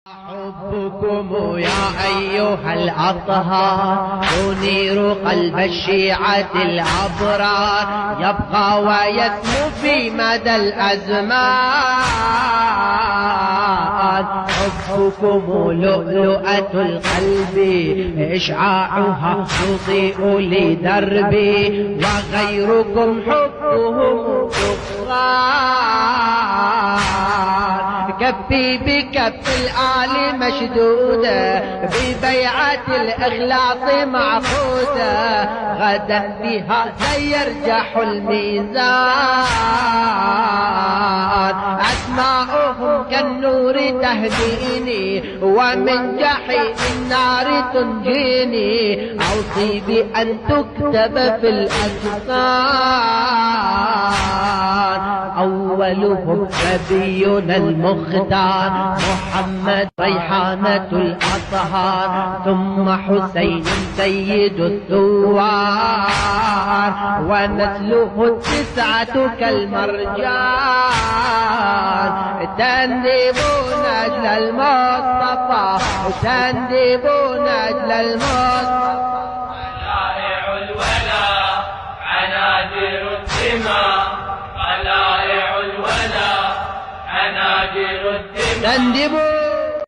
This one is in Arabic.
حبكم يا أيها الأطهار ينير قلب الشيعة الأبرار، يبقى ويسمو في مدى الأزمان. حبكم لؤلؤة القلب إشعاعها يضيء لدربي، وغيركم حبهم دخان. كفي بكف الآل مشدودة، ببيعة الإخلاص معقودة، غدا بها سيرجح الميزان. أسماؤهم كالنور تهديني، ومن جحيم النار تنجيني، أوصي بأن تكتب في الأجسام. أولهم نبينا المختار محمد ريحانة الأطهار، ثم حسين سيد الثوار، ونسله التسعة كالمرجان. تندبون أجل المصطفى، تندبون أجل المصطفى. طلائع الولا عناجر الدماء، طلائع الولا عناجر الدماء. تندبون